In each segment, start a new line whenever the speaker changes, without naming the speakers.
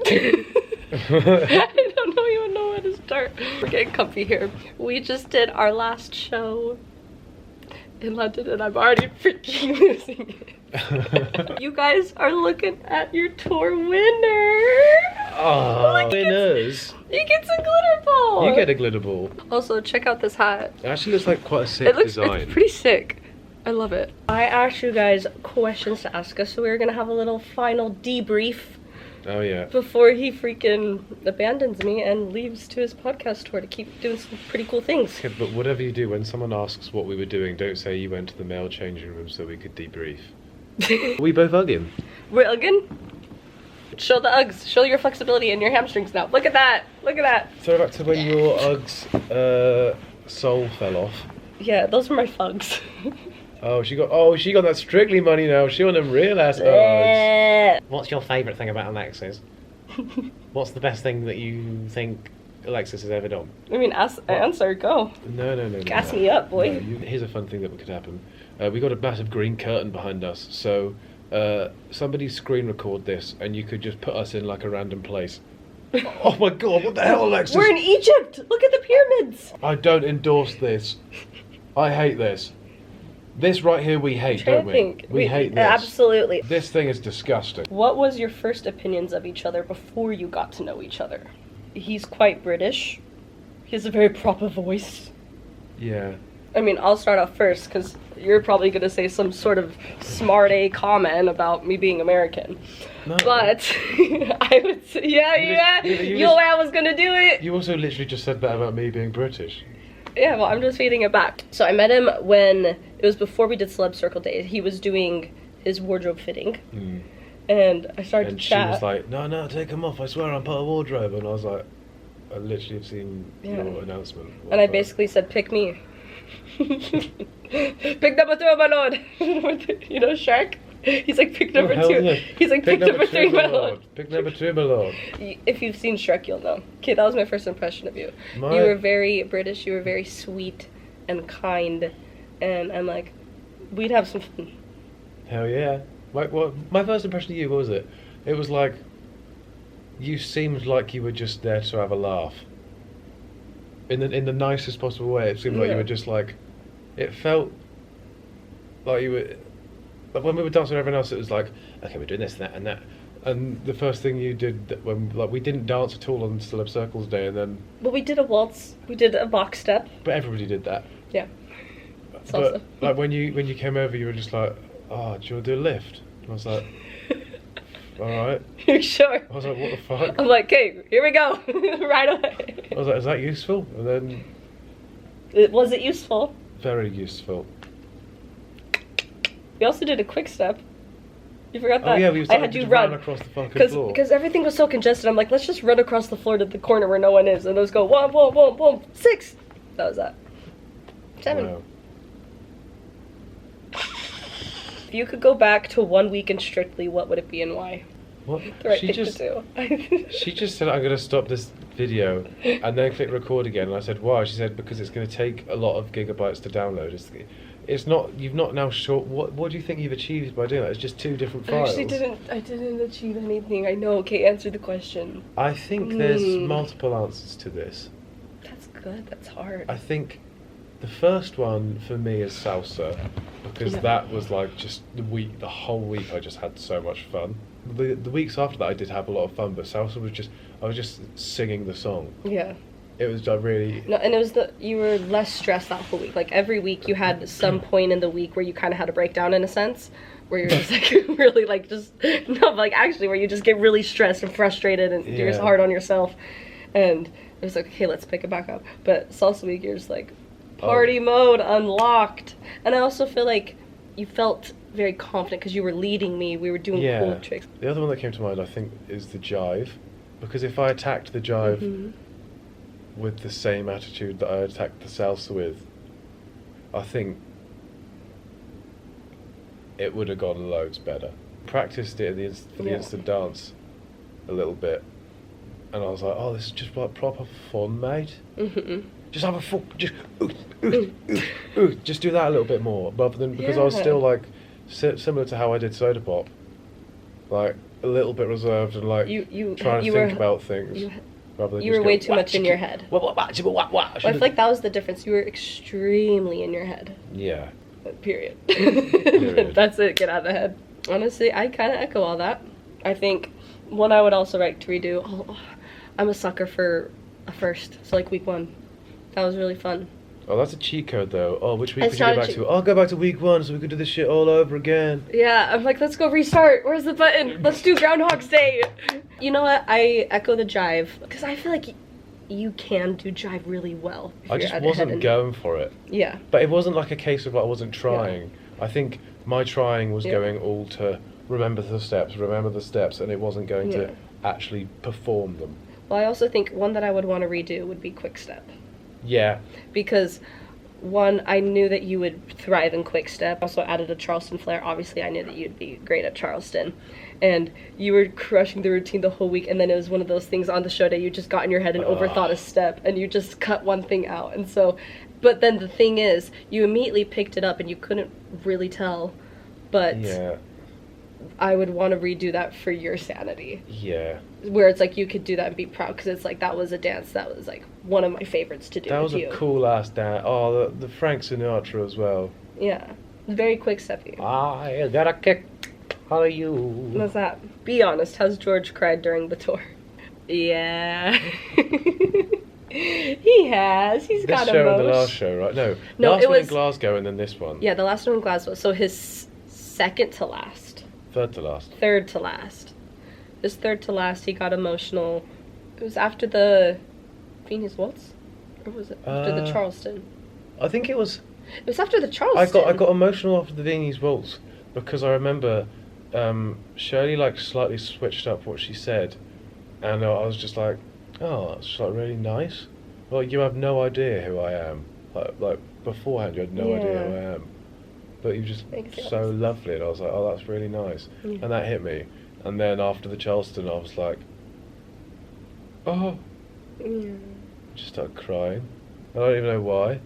I don't even know where to start. We're getting comfy here. We just did our last show in London and I'm already freaking losing it. You guys are looking at your tour winner.
Oh, winners.
He gets a glitter ball.
You get a glitter ball.
Also, check out this hat.
It actually looks like quite a sick design.
It's pretty sick. I love it. I asked you guys questions to ask us, so we were gonna have a little final debrief.
Oh yeah.
Before he freaking abandons me and leaves to his podcast tour to keep doing some pretty cool things.
Okay, but whatever you do, when someone asks what we were doing, don't say you went to the male changing room so we could debrief. We both hugging.
We're hugging? Show the Uggs. Show your flexibility in your hamstrings now. Look at that. Look at that.
Throw back to when your Uggs sole fell off.
Yeah, those were my Fugs.
She got that Strictly money now. She on them real ass Uggs. What's your favourite thing about Alexis? What's the best thing that you think Alexis has ever done?
I mean, answer, go.
No.
Gas me up, boy.
No, here's a fun thing that could happen. We got a massive green curtain behind us, so somebody screen record this and you could just put us in like a random place. Oh my god, what the hell, Alexis?
We're in Egypt! Look at the pyramids!
I don't endorse this. I hate this. This right here we hate, don't we? We hate this.
Absolutely.
This thing is disgusting.
What was your first opinions of each other before you got to know each other? He's quite British. He has a very proper voice.
Yeah.
I mean, I'll start off first, because you're probably going to say some sort of smart-a comment about me being American.
No.
But, I would say, you know I was going to do it.
You also literally just said that about me being British.
Yeah, well, I'm just feeding it back. So I met him when, it was before we did Celeb Circle Days. He was doing his wardrobe fitting. Mm. And I started to chat.
And she was like, no, take them off. I swear I'm part of wardrobe. And I was like, I literally have seen your announcement.
And I basically said, pick me. Pick number 2, my lord. You know Shrek? He's like, pick number 2. Yeah. He's like, pick number 3, my lord.
Pick number 2, my lord.
If you've seen Shrek, you'll know. Okay, that was my first impression of you. You were very British. You were very sweet and kind. And I'm like, we'd have some fun.
Hell yeah. My first impression of you, what was it? It was like, you seemed like you were just there to have a laugh. In the nicest possible way. It seemed like you were just like, it felt like you were, like when we were dancing with everyone else, it was like, okay, we're doing this and that and that. And the first thing you did, when like we didn't dance at all on Celeb Circles Day, and then...
But we did a waltz. We did a box step.
But everybody did that.
Yeah.
But like when you came over, you were just like, oh, do you want to do a lift? And I was like, alright.
You're sure?
I was like, what the fuck?
I'm like, okay, here we go. Right away.
I was like, is that useful? And then...
Was it useful?
Very useful.
We also did a quick step. You forgot that?
Oh yeah, we
I had to run
across the fucking floor.
Because everything was so congested. I'm like, let's just run across the floor to the corner where no one is. And let's go 1, boom, boom, boom, 6. That was that. 7.
Wow.
If you could go back to 1 week in Strictly, what would it be and why?
What?
The right thing to do.
She just said, I'm going to stop this video and then click record again. And I said, why? She said, because it's going to take a lot of gigabytes to download. It's not, you've not now short, what do you think you've achieved by doing that? It's just 2 different files.
I didn't achieve anything. I know, okay, answer the question.
I think there's multiple answers to this.
That's good, that's hard.
I think the first one for me is salsa, because that was like just the whole week I just had so much fun. The weeks after that I did have a lot of fun, but salsa was just, I was just singing the song.
Yeah.
It was really...
No, and it was you were less stressed that whole week. Like every week you had some point in the week where you kind of had a breakdown in a sense, where you're just like really like just, no, but like actually where you just get really stressed and frustrated and you're just hard on yourself. And it was like, okay, let's pick it back up. But salsa week, you're just like, party mode unlocked. And I also feel like you felt very confident because you were leading me. We were doing cool tricks.
The other one that came to mind, I think, is the jive. Because if I attacked the jive with the same attitude that I attacked the salsa with, I think it would have gone loads better. Practiced it for the instant dance a little bit, and I was like, oh, this is just like proper fun, mate. Just have a fun, just do that a little bit more, rather than, because I was still like, similar to how I did Soda Pop, like a little bit reserved and like trying to think about things. Rather than
You
just
were way
go,
too much in your head.
What?
Well, I feel like that was the difference. You were extremely in your head.
Yeah.
Period.
Period.
That's it. Get out of the head. Honestly, I kind of echo all that. I think one I would also like to redo. I'm a sucker for a first. So like week 1, that was really fun.
Oh, that's a cheat code though. Oh, which week
It's
would you go
not a
back
cheat-
to? I'll go back to week 1 so we could do this shit all over again.
Yeah, I'm like, let's go restart. Where's the button? Let's do Groundhog's Day. You know what? I echo the jive because I feel like you can do jive really well.
I just wasn't going for it.
Yeah.
But it wasn't like a case of like I wasn't trying. Yeah. I think my trying was going all to remember the steps, and it wasn't going to actually perform them.
Well, I also think one that I would want to redo would be quick step.
Yeah.
Because one, I knew that you would thrive in quick step. Also added a Charleston flair. Obviously, I knew that you'd be great at Charleston. And you were crushing the routine the whole week, and then it was one of those things on the show that you just got in your head and overthought a step, and you just cut one thing out. And so, but then the thing is, you immediately picked it up, and you couldn't really tell. But
yeah.
I would want to redo that for your sanity.
Yeah.
Where it's like you could do that and be proud, because it's like that was a dance that was like one of my favorites to do.
That was
with
a
you.
cool ass dance. Oh, the Frank Sinatra as well.
Yeah, very quick steppy.
I got a kick out of you.
What's that? Be honest. Has George cried during the tour? Yeah. He has. He's got
this show
emotion.
and the last show, right? No,
No,
last
it
one
was
in Glasgow and then this one.
Yeah, the last one in Glasgow. So his second to last.
Third to last.
Third to last. His third to last, he got emotional. It was after the Phoenix Waltz? Or was it after the Charleston?
I think it was...
It was after the Charleston.
I got emotional after the Viennese Waltz because I remember Shirley like slightly switched up what she said, and I was just like, oh, that's like really nice. Like you have no idea who I am. Like beforehand, you had no idea who I am, but you just so lovely, and I was like, oh, that's really nice, and that hit me. And then after the Charleston, I was like, oh, just started crying. I don't even know why.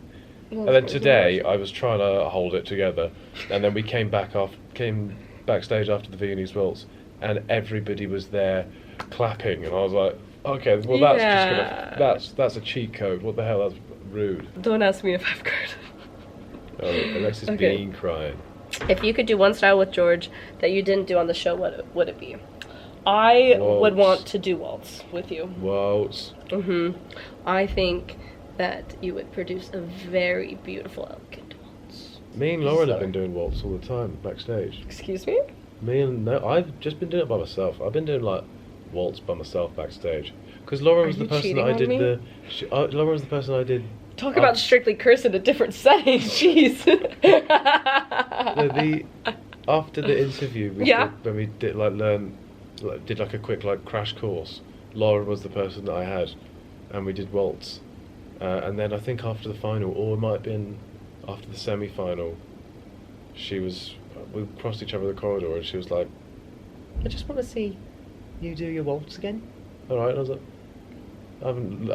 Well,
and then today, I was trying to hold it together, and then we came backstage after the Viennese Waltz, and everybody was there clapping, and I was like, okay, well that's just that's a cheat code. What the hell? That's rude.
Don't ask me if I've cried.
Oh, Alexis Bean crying.
If you could do one style with George that you didn't do on the show, what would it be? I would want to do waltz with you.
Waltz.
I think that you would produce a very beautiful, elegant waltz.
Me and Lauren have been doing waltz all the time backstage.
Excuse me?
I've just been doing it by myself. I've been doing like waltz by myself backstage. Because Lauren was the person that I did Lauren was the person I did.
Talk about strictly curse in a different setting. Jeez.
After the interview, when we did did like a quick like crash course, Lauren was the person that I had, and we did waltz, and then I think after the final, or it might have been after the semi-final, we crossed each other in the corridor, and she was like, "I just want to see you do your waltz again." All right, and I was like, I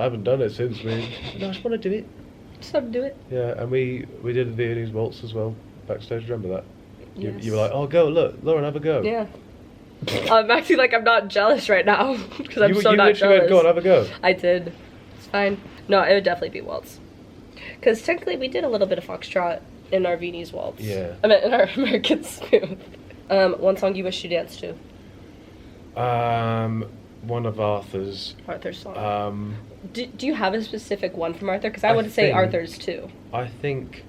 haven't done it since. No, I just want to do it.
Just want to do it.
Yeah, and we did the Viennese Waltz as well backstage. Remember that?
Yes.
You were like, "Oh, go look, Lauren, have a go."
Yeah. I'm acting like I'm not jealous right now because I'm so not jealous.
Went, "Go on, have a go."
I did. It's fine. No, it would definitely be waltz. Because technically, we did a little bit of foxtrot in our Viennese Waltz.
Yeah.
I meant in our American Smooth. One song you wish you danced to?
One of Arthur's.
Arthur's song. Do you have a specific one from Arthur? Because I would say Arthur's too.
I think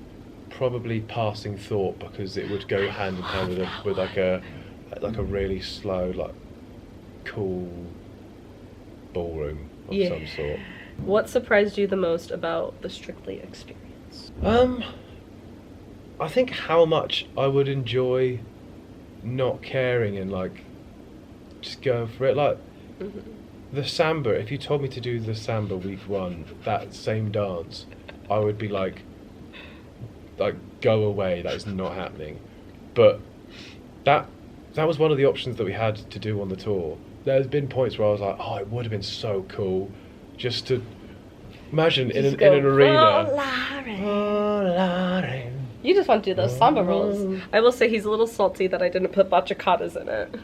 probably Passing Thought, because it would go hand in hand with like a really slow, like cool ballroom of some sort.
What surprised you the most about the Strictly experience?
I think how much I would enjoy not caring and like just going for it. Like the samba, if you told me to do the samba week 1, that same dance, I would be like go away, that is not happening. But that was one of the options that we had to do on the tour. There's been points where I was like, oh, it would have been so cool just to imagine in an arena.
You just want to do those samba rolls. I will say he's a little salty that I didn't put bachacadas in it.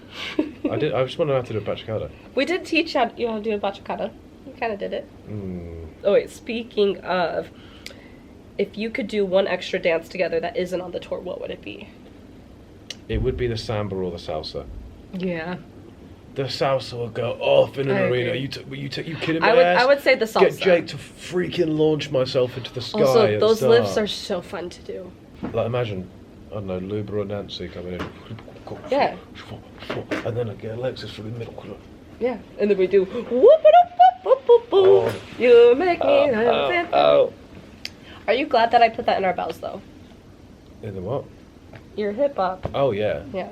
I did. I just want to know how to do a bachata.
We did teach you how to do a bachata. You kind of did it.
Mm.
Oh wait, speaking of, if you could do one extra dance together that isn't on the tour, what would it be?
It would be the samba or the salsa.
Yeah.
The salsa will go off in an arena. You kidding me?
I would say the salsa.
Get Jake to freaking launch myself into the sky.
Also, those lifts are so fun to do.
Like imagine, I don't know, Luba or Nancy coming in.
Yeah.
And then I get Alexis from the middle.
Yeah, and then we do whoop whoop whoop whoop whoop. You make me. Are you glad that I put that in our bells though?
In the what?
Your hip hop.
Oh yeah.
Yeah.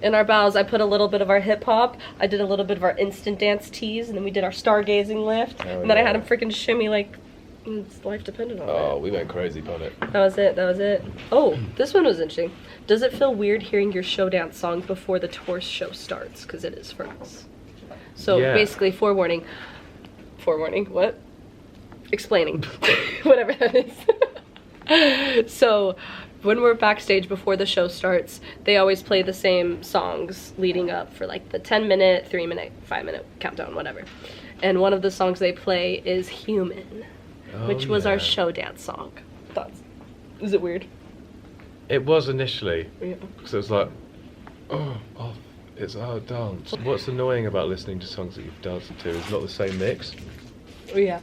In our bows, I put a little bit of our hip hop. I did a little bit of our instant dance tease, and then we did our stargazing lift. And then I had him freaking shimmy like his life depended on it.
Oh, we went crazy on it.
That was it. Oh, this one was interesting. Does it feel weird hearing your show dance song before the tour show starts? Because it is for us. So basically, forewarning. Forewarning, what? Explaining. Whatever that is. So, when we're backstage before the show starts, they always play the same songs leading up for like the 10-minute, 3-minute, 5-minute countdown, whatever. And one of the songs they play is Human, which was our show dance song. Thoughts? Is it weird?
It was initially.
Yeah.
Because it was like, oh, it's our dance. What's annoying about listening to songs that you've danced to is not the same mix.
Yeah.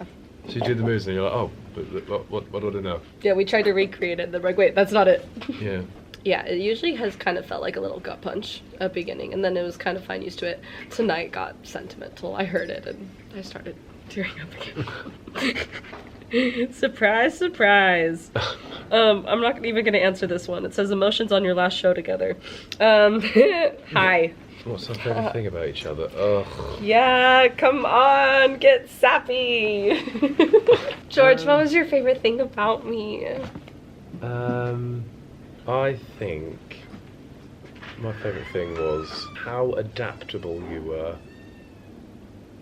So you do the moves and you're like, oh, but what do I know?
Yeah, we tried to recreate it, and they're like, wait, that's not it.
Yeah.
Yeah, it usually has kind of felt like a little gut punch at the beginning, and then it was kind of fine used to it. Tonight got sentimental. I heard it, and I started tearing up again. Surprise, surprise. I'm not even going to answer this one. It says emotions on your last show together. Hi.
What's our favourite thing about each other? Ugh.
Yeah, come on, get sappy. George, what was your favorite thing about me?
I think my favourite thing was how adaptable you were.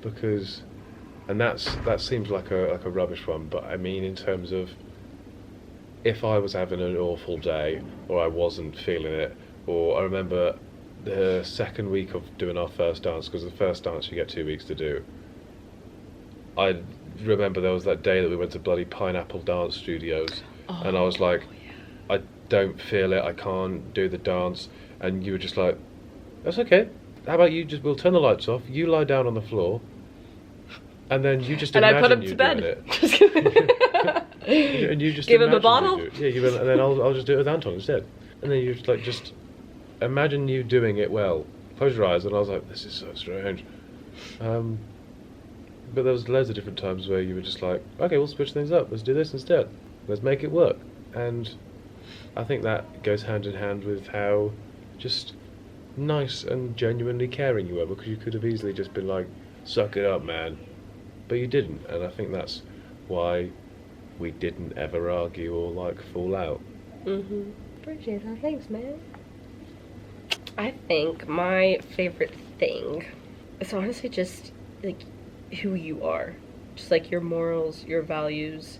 Because, and that seems like a rubbish one, but I mean in terms of if I was having an awful day or I wasn't feeling it, or I remember the second week of doing our first dance, because the first dance you get 2 weeks to do. I remember there was that day that we went to bloody Pineapple Dance Studios, and I was like, I don't feel it, I can't do the dance, and you were just like, that's okay. How about we'll turn the lights off, you lie down on the floor, and then you just imagine
I put him
you
to bed.
doing it. And you just
give him a bottle.
Yeah, and then I'll just do it with Anton instead. And then you just imagine you doing it well. Close your eyes, and I was like, this is so strange. But there was loads of different times where you were just like, okay, we'll switch things up. Let's do this instead. Let's make it work. And I think that goes hand in hand with how just nice and genuinely caring you were, because you could have easily just been like, suck it up, man. But you didn't, and I think that's why we didn't ever argue or like fall out.
Appreciate that. Thanks, man. I think my favorite thing is honestly just like who you are, just like your morals, your values.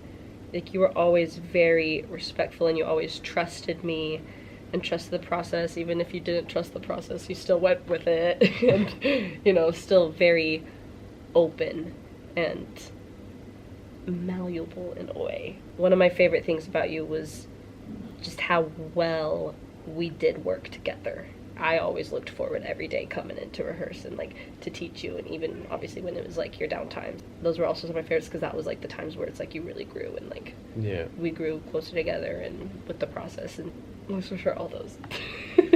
Like you were always very respectful, and you always trusted me and trusted the process. Even if you didn't trust the process, you still went with it, and still very open and malleable in a way. One of my favorite things about you was just how well we did work together. I always looked forward every day coming in to rehearse and like to teach you, and even obviously when it was like your downtime. Those were also some of my favorites, because that was like the times where it's like you really grew, and like we grew closer together and with the process, and most for sure all those.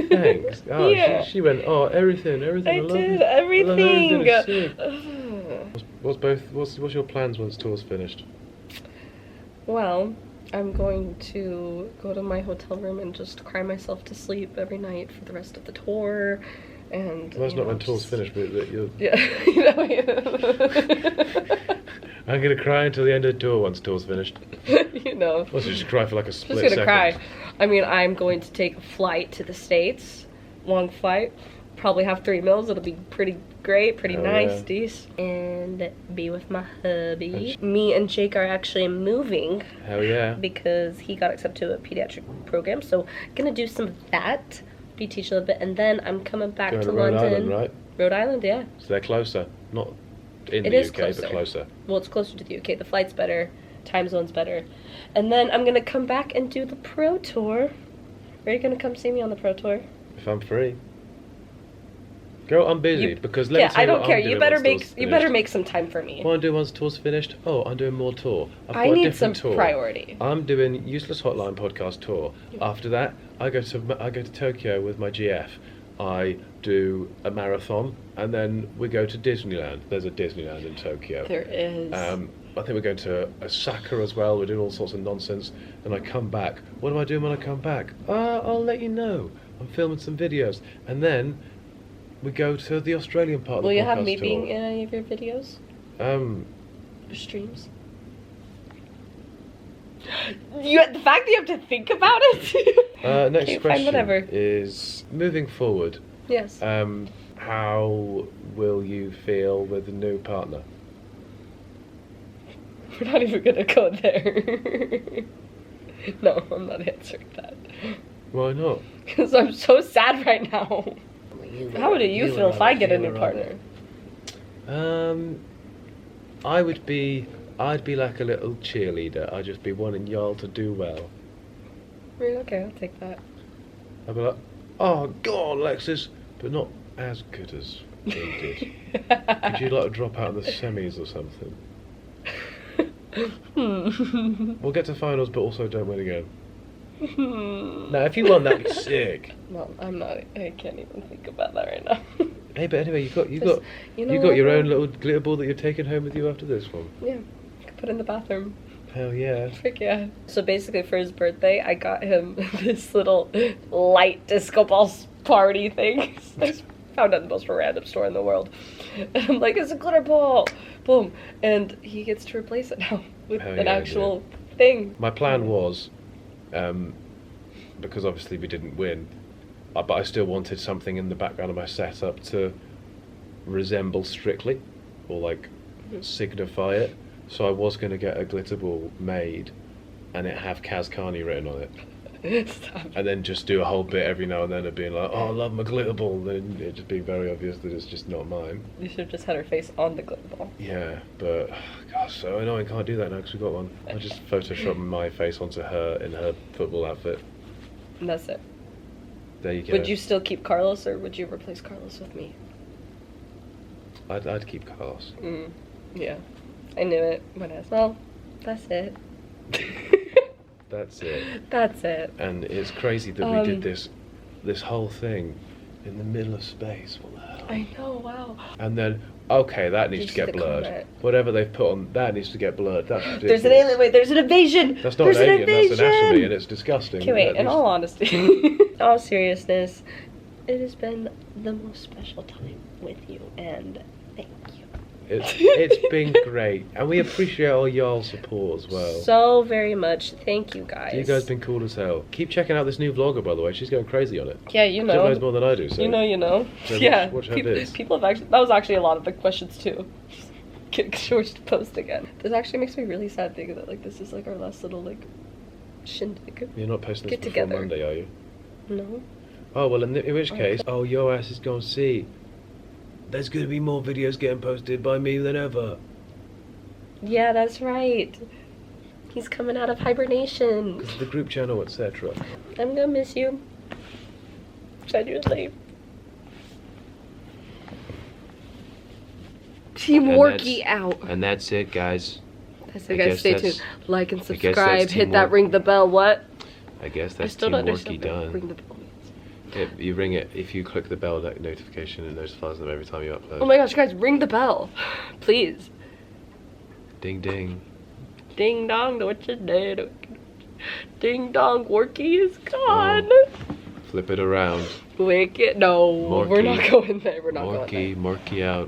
Thanks. Oh, yeah. She went, everything.
I did everything.
What's your plans once tour's finished?
Well, I'm going to go to my hotel room and just cry myself to sleep every night for the rest of the tour. And
well, that's not when tour's finished, but you're...
Yeah.
I'm going to cry until the end of the tour once tour's finished. Also just cry for like a split second.
Just going to cry. I mean, I'm going to take a flight to the States, long flight, probably have 3 meals. It'll be pretty great, pretty
Hell
nice,
yeah.
decent. And be with my hubby. Me and Jake are actually moving
Hell yeah.
because he got accepted to a pediatric program. So gonna do some of that, be teach a little bit, and then I'm coming back
Going
to
to Rhode
London.
Island, right?
Rhode Island, yeah.
So they're closer. Not in
It
the
is
UK, but closer.
Well, it's closer to the UK. The flight's better, time zone's better. And then I'm gonna come back and do the pro tour. Are you gonna come see me on the pro tour?
If I'm free. Girl, I'm busy because let me
Yeah,
tell
I
you
don't
what
care.
I'm
You
doing
better
once
make
tour's
you better
finished.
make some time for me.
What I'm doing once the tour's finished? Oh, I'm doing more tour. I've got
I
a
need some
different tour.
priority.
I'm doing Useless Hotline podcast tour. After that, I go to Tokyo with my GF. I do a marathon, and then we go to Disneyland. There's a Disneyland in Tokyo.
There is.
I think we're going to Osaka as well. We're doing all sorts of nonsense. And I come back. What am I doing when I come back? I'll let you know. I'm filming some videos. And then we go to the Australian part of
Will
the
you
podcast
have me
tour.
being in any of your videos? Or streams? The fact that you have to think about it?
Next
Okay, fine,
question
whatever.
is, moving forward,
Yes.
how will you feel with a new partner?
We're not even gonna go there. No, I'm not answering that.
Why not?
Because I'm so sad right now. How would you feel if I get a new partner?
I'd be like a little cheerleader. I'd just be wanting y'all to do well.
Okay, I'll take that.
I'd be like, oh, go on, Alexis, but not as good as he did. Could you like drop out of the semis or something? We'll get to finals, but also don't win again. Now, if you won, that'd be sick.
No, I'm not. I can't even think about that right now.
Hey, but anyway, you got
You know
your
what,
own
though?
little glitter ball that you're taking home with you after this one.
Yeah, could put in the bathroom.
Hell yeah.
Frick yeah. So basically, for his birthday, I got him this little light disco ball party thing. I just found out the most random store in the world. And I'm like, it's a glitter ball. Boom. And he gets to replace it now with
Hell
an
yeah,
actual thing.
My plan was, because obviously we didn't win, but I still wanted something in the background of my setup to resemble Strictly, or like signify it. So I was going to get a glitter ball made, and it have Kaz Kani written on it.
Stop.
And then just do a whole bit every now and then of being like, oh, I love my glitter ball. Then it just being very obvious that it's just not mine.
You should have just had her face on the glitter ball.
Yeah, but gosh, so annoying. Can't do that now because we got one. I just photoshopped my face onto her in her football outfit.
And that's it.
There you go.
Would you still keep Carlos, or would you replace Carlos with me?
I'd keep Carlos.
Yeah. I knew it when I was, well, that's it.
That's it.
That's it.
And it's crazy that we did this whole thing in the middle of space. What the hell?
I know, wow.
And then, okay, that needs
Did
to
you see
get
the
blurred.
comment?
Whatever they've put on, that needs to get blurred. That's ridiculous.
There's an alien, wait, there's an invasion!
That's not
There's
an alien,
invasion!
that's anatomy, and it's disgusting.
Okay, wait,
That
in
needs-
all honesty, in all seriousness, it has been the most special time with you, and thank you.
It's been great, and we appreciate all y'all's support as well.
So very much. Thank you guys.
You guys been cool as hell. Keep checking out this new vlogger, by the way. She's going crazy on it.
Yeah, you
She
know.
knows more than I do. So
You know.
So
Yeah.
watch her vids.
People have actually, that was actually a lot of the questions too. Get shorts to post again. This actually makes me really sad thinking that like this is like our last little like shindig.
You're not posting this
Get
before
together.
Monday, are you?
No.
Oh well, in which
Okay.
case, your ass is going to see. There's going to be more videos getting posted by me than ever.
Yeah, that's right. He's coming out of hibernation.
Because of the group channel, etc.
I'm gonna miss you. Genuinely. Team
And
Worky out.
And that's it, guys.
That's
I
it, guys.
guess
Stay
that's-
tuned. Like and
I guess
subscribe.
that's
Hit that
teamwork.
ring the bell. What?
I guess
I
that's
still
Team
don't
Worky
understand what
done.
ring the bell means.
You ring it, if you click the bell notification, it notifies them every time you upload.
Oh my gosh, guys, ring the bell. Please.
Ding ding.
Ding dong, what you did. Ding dong, Worky is gone.
Flip it around.
Wicked. No, we're
Morky.
not going there. We're not going there.
Morky out.